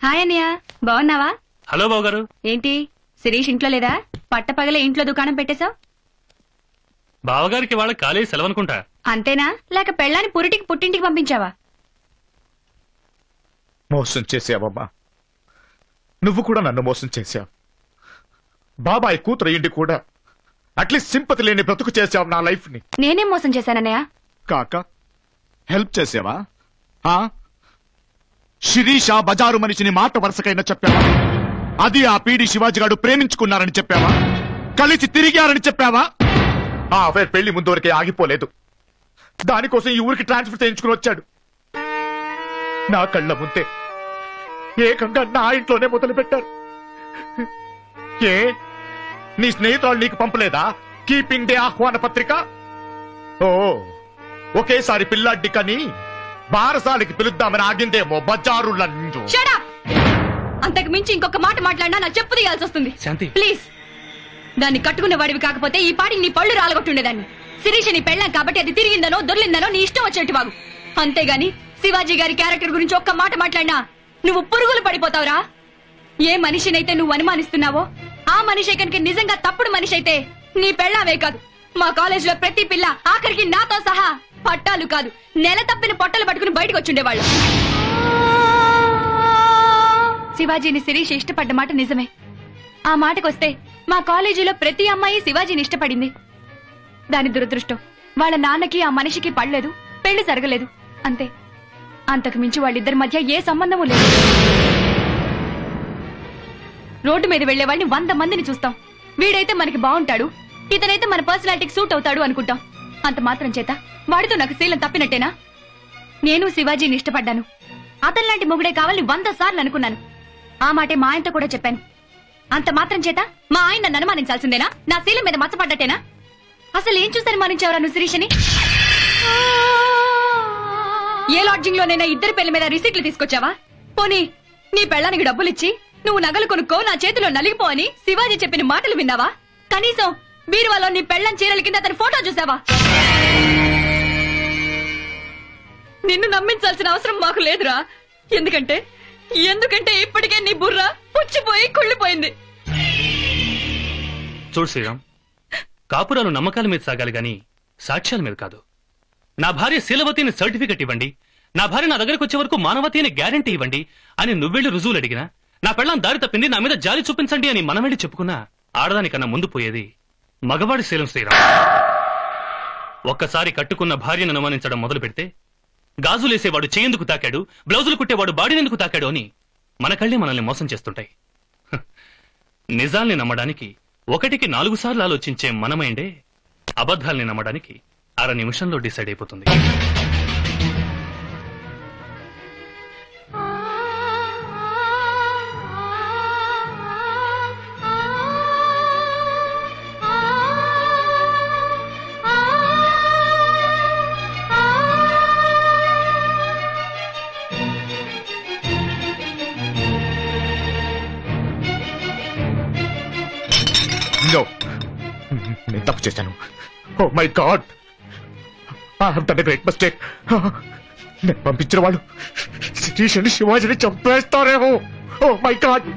Hi అన్నయ్య, బాగున్నావా? Hello బావగారు. ఏంటి శిరీష్ ఇంట్లో లేదా? పట్టపగలే ఇంట్లో దుకాణం పెట్టేశావు. బావగారికి వాళ్ళ కాలేజీ సెలవనుకుంటా. అంతేనా, లేక పెళ్ళాన్ని పురిటికి పుట్టింటికి పంపించావా? మోసం చేసావమ్మా, నువ్వు కూడా నన్ను మోసం చేశావు. బాబాయ్ కూతురు ఇంటి కూడా అట్లీస్ట్ సింపతి లేని బ్రతుకు చేసావు నా లైఫ్ ని. నేనేం మోసం చేశానన్నయ్య? కాక హెల్ప్ చేసావా? శిరీష బజారు మనిషిని మాట వరుసకైనా చెప్పావా? అది ఆ పీడి శివాజీ గారు ప్రేమించుకున్నారని చెప్పావా? కలిసి తిరిగారని చెప్పావా? ఆ అఫైర్ పెళ్లి ముందు వరకే ఆగిపోలేదు. దానికోసం ఈ ఊరికి ట్రాన్స్ఫర్ చేయించుకుని వచ్చాడు. నా కళ్ళ ముందే ఏకంగా నా ఇంట్లోనే మొదలు పెట్టారు. ఏ నీ స్నేహితురాలు నీకు పంపలేదా కీపింగ్ డే ఆహ్వాన పత్రిక? ఓ ఒకేసారి పిల్లాడ్డి కని బారసాలకి పిలుద్దామని ఆగిందేమో బజారు లంజు. అంతకు మించి ఇంకొక మాట మాట్లాడినా నా చెప్పు తీయాల్సి వస్తుంది. శాంతి ప్లీజ్, దాన్ని కట్టుకున్న వాడివి కాకపోతే ఈ పాటికి నీ పళ్ళు రాలగొట్టుండేదాన్ని. శిరీష్ నీ పెళ్ళాం కాబట్టి అది తిరిగిందనో దొర్లిందనో నీ ఇష్టం వచ్చినట్టు వాగు. అంతేగాని శివాజీ గారి క్యారెక్టర్ గురించి ఒక్క మాట మాట్లాడినా నువ్వు పురుగులు పడిపోతావురా. ఏ మనిషినైతే నువ్వు అనుమానిస్తున్నావో ఆ మనిషి కనుక నిజంగా తప్పుడు మనిషి అయితే నీ పెళ్ళామే కాదు, మా కాలేజీలో ప్రతి పిల్ల ఆఖరికి నాతో సహా పట్టాలు కాదు నెల తప్పిన పొట్టలు పట్టుకుని బయటకు వచ్చుండేవాళ్ళు. శివాజీని శిరీష్ ఇష్టపడ్డ మాట నిజమే. ఆ మాటకొస్తే మా కాలేజీలో ప్రతి అమ్మాయి శివాజీని ఇష్టపడింది. దాని దురదృష్టం వాళ్ళ నాన్నకి ఆ మనిషికి పడలేదు, పెళ్లి జరగలేదు, అంతే. అంతకు మించి వాళ్ళిద్దరి మధ్య ఏ సంబంధమూ లేదు. రోడ్డు మీద వెళ్లే వాళ్ళని 100 మందిని చూస్తాం. వీడైతే మనకి బాగుంటాడు, ఇతనైతే మన పర్సనాలిటీకి సూట్ అవుతాడు అనుకుంటాం. అంత మాత్రం చేత వాడితో నాకు శీలం తప్పినట్టేనా? నేను శివాజీని ఇష్టపడ్డాను, అతనిలాంటి మొగుడే కావాలని 100 సార్లు అనుకున్నాను. ఆ మాటే మా ఆయనతో కూడా చెప్పాను. అంత మాత్రం చేత మా ఆయన నన్ను అనుమానించాల్సిందేనా? నా శీలం మీద మచ్చపడ్డట్టేనా? అసలు ఏం చూసి అనుమానించావరా నువ్వు శిరీషని? ఏ లాడ్జింగ్ లోనైనా ఇద్దరి పెళ్లి మీద రిసీట్లు తీసుకొచ్చావా? పోనీ నీ పెళ్ళానికి డబ్బులిచ్చి నువ్వు నగలు కొనుక్కో, నా చేతిలో నలిగిపో అని శివాజీ చెప్పిన మాటలు విన్నావా? కనీసం బీరువాలో నీ పెళ్ళం చీరల కింద అతని ఫోటో చూసావా? నిన్ను నమ్మించాల్సిన అవసరం మాకు లేదురా. ఎందుకంటే ఇప్పటికే నీ బుర్ర పుచ్చిపోయి కుళ్ళిపోయింది. చూడు శ్రీరామ్, కాపురాలు నమ్మకాల మీద సాగాలి గాని సాక్ష్యాల మీద కాదు. నా భార్య శీలవతి అని సర్టిఫికెట్ ఇవ్వండి, నా భార్య నా దగ్గరకు వచ్చే వరకు మానవతి అని గ్యారంటీ ఇవ్వండి అని నువ్వెళ్ళి రుజువులు అడిగినా, నా పెళ్ళం దారి తప్పింది నా మీద జాలి చూపించండి అని మనం వెళ్ళి చెప్పుకున్నా ఆడదానికన్నా ముందు పోయేది మగవాడి శీలం. శ్రీరామ్, ఒక్కసారి కట్టుకున్న భార్యను అనుమానించడం మొదలు పెడితే గాజులేసేవాడు చేయందుకు తాకాడు, బ్లౌజులు కుట్టేవాడు బాడీనెందుకు తాకాడు అని మన కళ్ళే మనల్ని మోసం చేస్తుంటాయి. నిజాల్ని నమ్మడానికి 1కి 4 సార్లు ఆలోచించే మన మైండే అబద్ధాల్ని నమ్మడానికి 1/2 నిమిషంలో డిసైడ్ అయిపోతుంది. నేను తప్పు చేశాను. Oh my god, I have done a great mistake. నేను పంపించిన వాళ్ళు శిరీష్ శివాజీని చంపేస్తారేమో. Oh my god.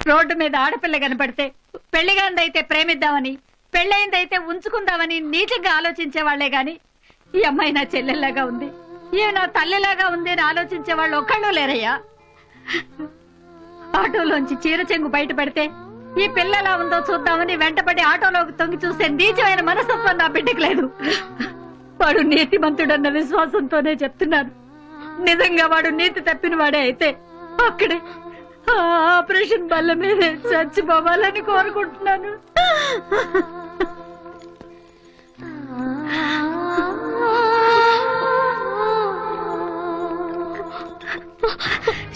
రోడ్డు మీద ఆడపిల్ల కనపడితే పెళ్లిగాందైతే ప్రేమిద్దామని, పెళ్ళైందైతే ఉంచుకుందామని నీచంగా ఆలోచించే వాళ్లే గాని ఈ అమ్మాయి నా చెల్లెల్లాగా ఉంది, ఈ నా తల్లిలాగా ఉంది అని ఆలోచించే వాళ్ళు ఒక్కళ్ళు లేరయ్యా. ఆటోలోంచి చీర చెంగు బయట పెడితే ఈ పిల్ల ఎలా ఉందో చూద్దామని వెంటపడి ఆటోలోకి తొంగి చూసే నీచమైన మనస్తత్వం నా బిడ్డకు లేదు. వాడు నీతిమంతుడన్న విశ్వాసంతోనే చెప్తున్నాను. నిజంగా వాడు నీతి తప్పిన వాడే అయితే అక్కడే ఆపరేషన్ బల్ల మీదే చచ్చిపోవాలని కోరుకుంటున్నాను.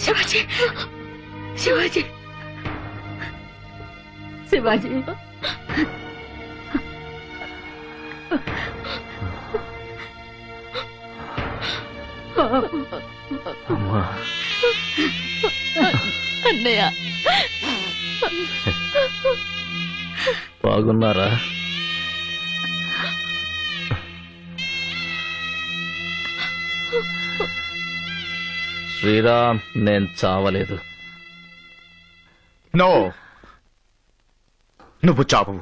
శివాజీ, శివాజీ, శివాజీ, అన్నయ్య బాగున్నారా? శ్రీరామ్, నేను చావలేదు. నో, నువ్వు చావు.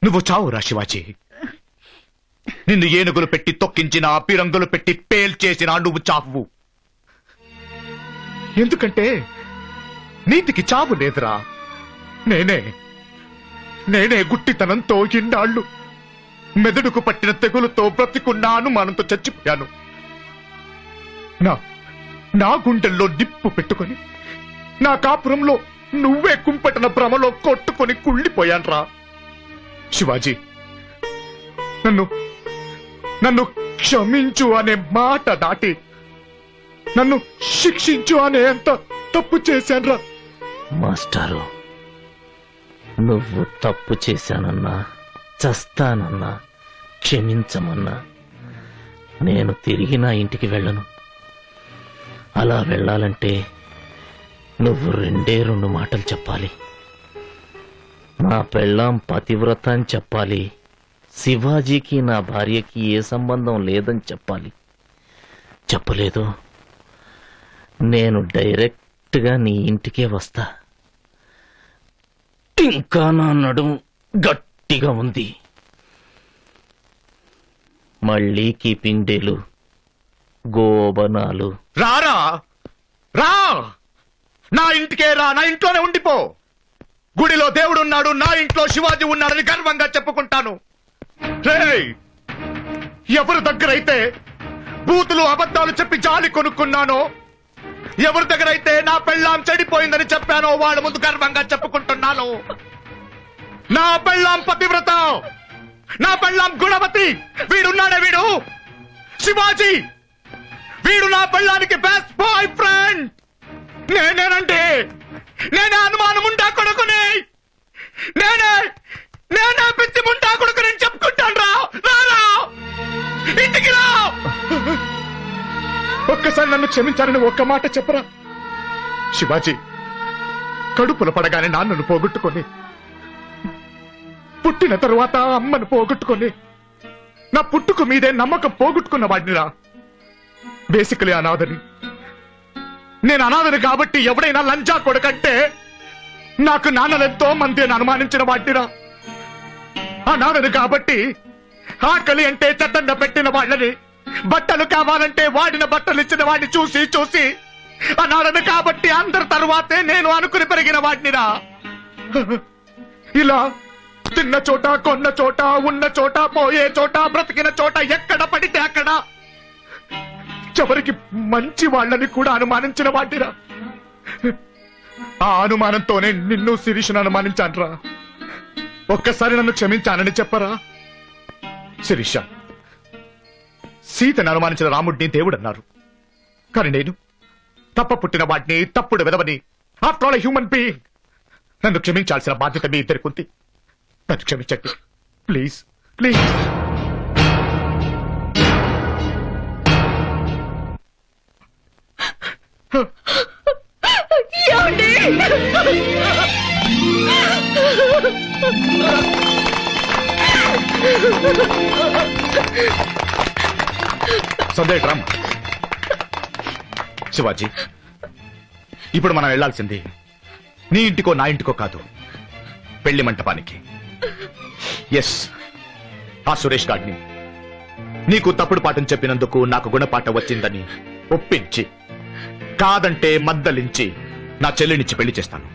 నువ్వు చావురా శివాజీ. నిన్ను ఏనుగులు పెట్టి తొక్కించిన, పిరంగులు పెట్టి పేల్చేసిన నువ్వు చావు. ఎందుకంటే నీతికి చావు లేదురా. నేనే గుట్టితనంతో ఇన్నాళ్ళు మెదడుకు పట్టిన తెగులుతో బ్రతికున్న అనుమానంతో చచ్చిపోయాను. నా గుండెల్లో నిప్పు పెట్టుకొని, నా కాపురంలో నువ్వే కుంపటన భ్రమలో కొట్టుకొని కుళ్ళిపోయాన్రా. శివాజీ, నన్ను క్షమించు అనే మాట దాటి నన్ను శిక్షించు అనే అంత తప్పు చేశాన్రా. మాస్టారు, నువ్వు తప్పు చేశానన్నా, చస్తానన్నా, క్షమించమన్నా నేను తిరిగి నా ఇంటికి వెళ్ళను. అలా వెళ్ళాలంటే నువ్వు రెండు మాటలు చెప్పాలి. నా పెళ్ళాం పతివ్రత అని చెప్పాలి, శివాజీకి నా భార్యకి ఏ సంబంధం లేదని చెప్పాలి. చెప్పలేదు, నేను డైరెక్ట్గా నీ ఇంటికే వస్తా. ఇంకా నా నడుము గట్టిగా ఉంది. మళ్ళీ కీపింగ్ డేలు, గోబనాలు. రా, నా ఇంటికే రా. నా ఇంట్లోనే ఉండిపో. గుడిలో దేవుడున్నాడు, నా ఇంట్లో శివాజీ ఉన్నాడని గర్వంగా చెప్పుకుంటాను. ఎవరి దగ్గరైతే బూతులు అబద్ధాలు చెప్పి జాలి కొనుక్కున్నానో, ఎవరి దగ్గరైతే నా పెళ్ళాం చెడిపోయిందని చెప్పానో వాళ్ళ ముందు గర్వంగా చెప్పుకుంటున్నాను. నా పెళ్ళాం పతివ్రత, నా పెళ్ళాం గుణవతి. వీడు శివాజీ, వీడు నా పెళ్ళానికి బెస్ట్ బాయ్ ఫ్రెండ్. నేనేనంటే నేనే అనుమానం ఉంటా కొడుకుని, నేనే పిచ్చి ముంటా కొడుకుని చెప్పుకుంటాను. రా, ఇంటికి రా. ఒక్కసారి నన్ను క్షమించాలని ఒక్క మాట చెప్పరా శివాజీ. కడుపుల పడగానే నాన్నను పోగొట్టుకొని, పుట్టిన తరువాత అమ్మను పోగొట్టుకొని, నా పుట్టుకు మీదే నమ్మకం పోగొట్టుకున్న వాడినిరా. బేసికలీ అనాథని. నేను అనాథని కాబట్టి ఎవడైనా లంజా కొడుకంటే నాకు నాన్నలెంతో మంది అనుమానించిన వాడినిరా. అనాథని కాబట్టి ఆకలి అంటే చెత్తండ పెట్టిన వాళ్ళని, బట్టలు కావాలంటే వాడిన బట్టలు ఇచ్చిన వాడిని చూసి చూసి అనాథని కాబట్టి అందరి తరువాతే నేను అనుకుని పెరిగిన వాడినిరా. ఇలా తిన్న చోట, కొన్న చోట, ఉన్న చోట, పోయే చోట, బ్రతికిన చోట ఎక్కడ పడితే అక్కడ చివరికి మంచి వాళ్ళని కూడా అనుమానించిన వాడిరా. ఆ అనుమానంతోనే నిన్ను శిరీషను అనుమానించానురా. ఒక్కసారి నన్ను క్షమించానని చెప్పరా శిరీష. సీతను అనుమానించిన రాముడిని దేవుడన్నారు, కానీ నేను తప్ప పుట్టిన వాడిని, తప్పుడు విధవని. After all human being. నన్ను క్షమించాల్సిన బాధ్యత మీ ఇద్దరికి ఉంది. నన్ను క్షమించండి ప్లీజ్, ప్లీజ్. సందేహ్ రామ్. శివాజీ, ఇప్పుడు మనం వెళ్లాల్సింది నీ ఇంటికో నా ఇంటికో కాదు, పెళ్లి మంటపానికి. ఎస్, ఆ సురేష్ గాడిని నీకు తప్పుడు పాఠం చెప్పినందుకు నాకు గుణపాఠం వచ్చిందని ఒప్పించి, కాదంటే మద్దలించి నా చెల్లినిచ్చి పెళ్లి చేస్తాను.